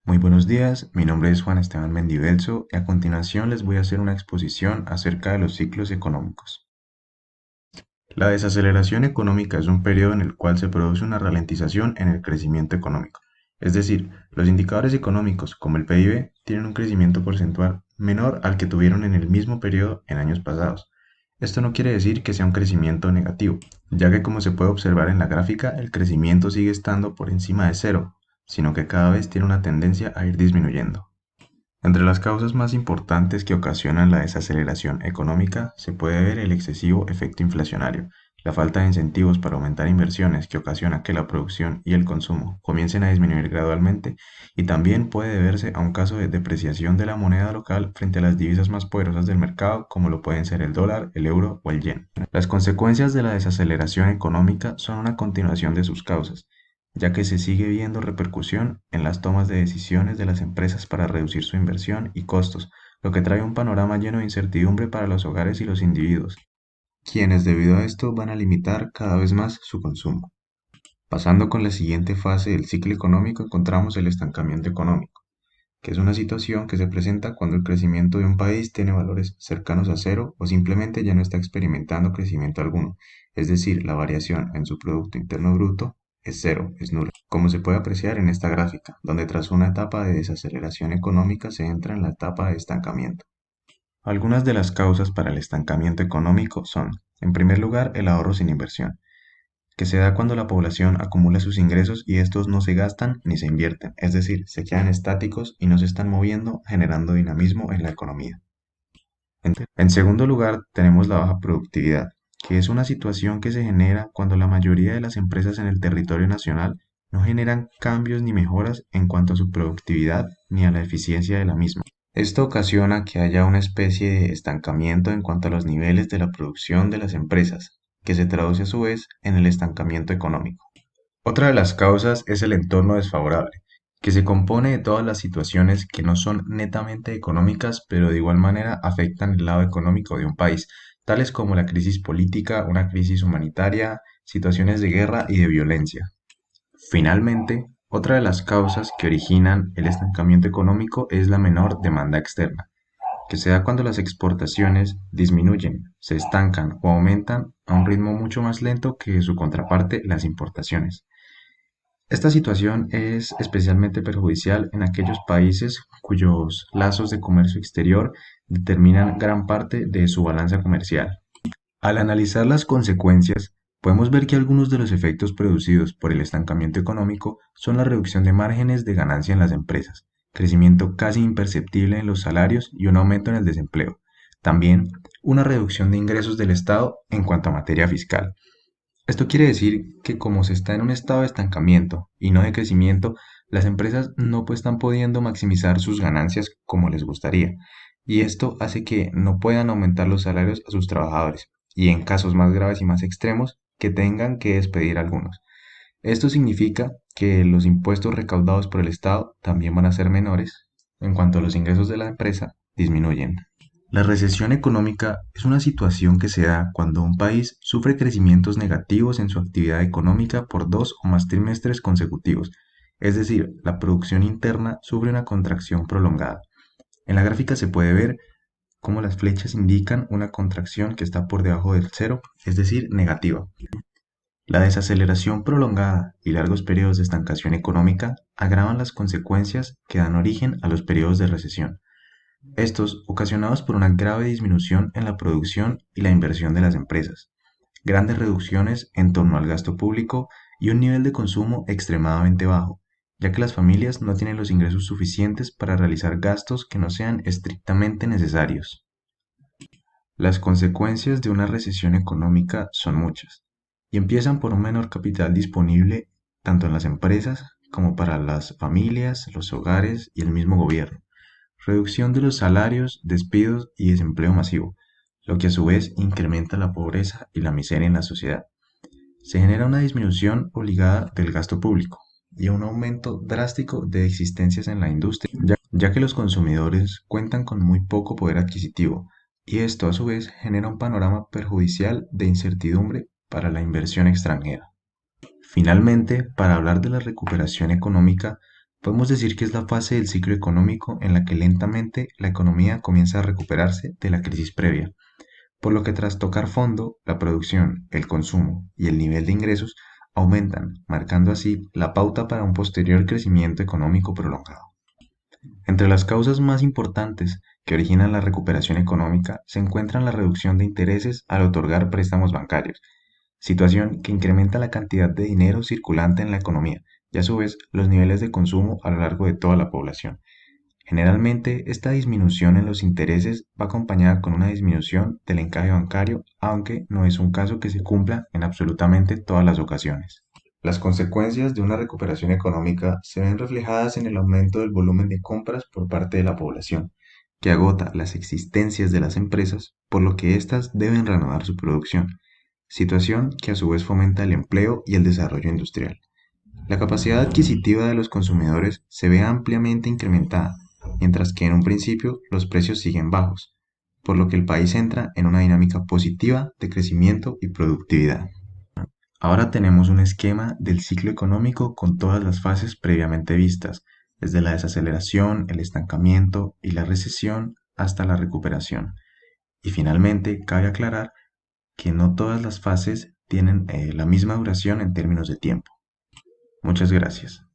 Muy buenos días, mi nombre es Juan Esteban Mendivelso y a continuación les voy a hacer una exposición acerca de los ciclos económicos. La desaceleración económica es un periodo en el cual se produce una ralentización en el crecimiento económico. Es decir, los indicadores económicos, como el PIB, tienen un crecimiento porcentual menor al que tuvieron en el mismo periodo en años pasados. Esto no quiere decir que sea un crecimiento negativo, ya que como se puede observar en la gráfica, el crecimiento sigue estando por encima de cero, sino que cada vez tiene una tendencia a ir disminuyendo. Entre las causas más importantes que ocasionan la desaceleración económica se puede ver el excesivo efecto inflacionario, la falta de incentivos para aumentar inversiones que ocasiona que la producción y el consumo comiencen a disminuir gradualmente, y también puede deberse a un caso de depreciación de la moneda local frente a las divisas más poderosas del mercado, como lo pueden ser el dólar, el euro o el yen. Las consecuencias de la desaceleración económica son una continuación de sus causas, ya que se sigue viendo repercusión en las tomas de decisiones de las empresas para reducir su inversión y costos, lo que trae un panorama lleno de incertidumbre para los hogares y los individuos, quienes debido a esto van a limitar cada vez más su consumo. Pasando con la siguiente fase del ciclo económico, encontramos el estancamiento económico, que es una situación que se presenta cuando el crecimiento de un país tiene valores cercanos a cero o simplemente ya no está experimentando crecimiento alguno, es decir, la variación en su Producto Interno Bruto es cero, es nula, como se puede apreciar en esta gráfica, donde tras una etapa de desaceleración económica se entra en la etapa de estancamiento. Algunas de las causas para el estancamiento económico son, en primer lugar, el ahorro sin inversión, que se da cuando la población acumula sus ingresos y estos no se gastan ni se invierten, es decir, se quedan estáticos y no se están moviendo, generando dinamismo en la economía. En segundo lugar, tenemos la baja productividad, que es una situación que se genera cuando la mayoría de las empresas en el territorio nacional no generan cambios ni mejoras en cuanto a su productividad ni a la eficiencia de la misma. Esto ocasiona que haya una especie de estancamiento en cuanto a los niveles de la producción de las empresas, que se traduce a su vez en el estancamiento económico. Otra de las causas es el entorno desfavorable, que se compone de todas las situaciones que no son netamente económicas, pero de igual manera afectan el lado económico de un país, tales como la crisis política, una crisis humanitaria, situaciones de guerra y de violencia. Finalmente, otra de las causas que originan el estancamiento económico es la menor demanda externa, que se da cuando las exportaciones disminuyen, se estancan o aumentan a un ritmo mucho más lento que su contraparte, las importaciones. Esta situación es especialmente perjudicial en aquellos países cuyos lazos de comercio exterior determinan gran parte de su balanza comercial. Al analizar las consecuencias, podemos ver que algunos de los efectos producidos por el estancamiento económico son la reducción de márgenes de ganancia en las empresas, crecimiento casi imperceptible en los salarios y un aumento en el desempleo. También una reducción de ingresos del Estado en cuanto a materia fiscal. Esto quiere decir que como se está en un estado de estancamiento y no de crecimiento, las empresas no pues están pudiendo maximizar sus ganancias como les gustaría. Y esto hace que no puedan aumentar los salarios a sus trabajadores y en casos más graves y más extremos que tengan que despedir a algunos. Esto significa que los impuestos recaudados por el Estado también van a ser menores en cuanto a los ingresos de la empresa disminuyen. La recesión económica es una situación que se da cuando un país sufre crecimientos negativos en su actividad económica por dos o más trimestres consecutivos, es decir, la producción interna sufre una contracción prolongada. En la gráfica se puede ver cómo las flechas indican una contracción que está por debajo del cero, es decir, negativa. La desaceleración prolongada y largos periodos de estancación económica agravan las consecuencias que dan origen a los periodos de recesión. Estos ocasionados por una grave disminución en la producción y la inversión de las empresas, grandes reducciones en torno al gasto público y un nivel de consumo extremadamente bajo, ya que las familias no tienen los ingresos suficientes para realizar gastos que no sean estrictamente necesarios. Las consecuencias de una recesión económica son muchas, y empiezan por un menor capital disponible tanto en las empresas como para las familias, los hogares y el mismo gobierno. Reducción de los salarios, despidos y desempleo masivo, lo que a su vez incrementa la pobreza y la miseria en la sociedad. Se genera una disminución obligada del gasto público y un aumento drástico de existencias en la industria, ya que los consumidores cuentan con muy poco poder adquisitivo, y esto a su vez genera un panorama perjudicial de incertidumbre para la inversión extranjera. Finalmente, para hablar de la recuperación económica, Podemos decir que es la fase del ciclo económico en la que lentamente la economía comienza a recuperarse de la crisis previa, por lo que tras tocar fondo, la producción, el consumo y el nivel de ingresos aumentan, marcando así la pauta para un posterior crecimiento económico prolongado. Entre las causas más importantes que originan la recuperación económica se encuentran la reducción de intereses al otorgar préstamos bancarios, situación que incrementa la cantidad de dinero circulante en la economía y a su vez los niveles de consumo a lo largo de toda la población. Generalmente, esta disminución en los intereses va acompañada con una disminución del encaje bancario, aunque no es un caso que se cumpla en absolutamente todas las ocasiones. Las consecuencias de una recuperación económica se ven reflejadas en el aumento del volumen de compras por parte de la población, que agota las existencias de las empresas, por lo que éstas deben reanudar su producción, situación que a su vez fomenta el empleo y el desarrollo industrial. La capacidad adquisitiva de los consumidores se ve ampliamente incrementada, mientras que en un principio los precios siguen bajos, por lo que el país entra en una dinámica positiva de crecimiento y productividad. Ahora tenemos un esquema del ciclo económico con todas las fases previamente vistas, desde la desaceleración, el estancamiento y la recesión hasta la recuperación. Y finalmente, cabe aclarar que no todas las fases tienen la misma duración en términos de tiempo. Muchas gracias.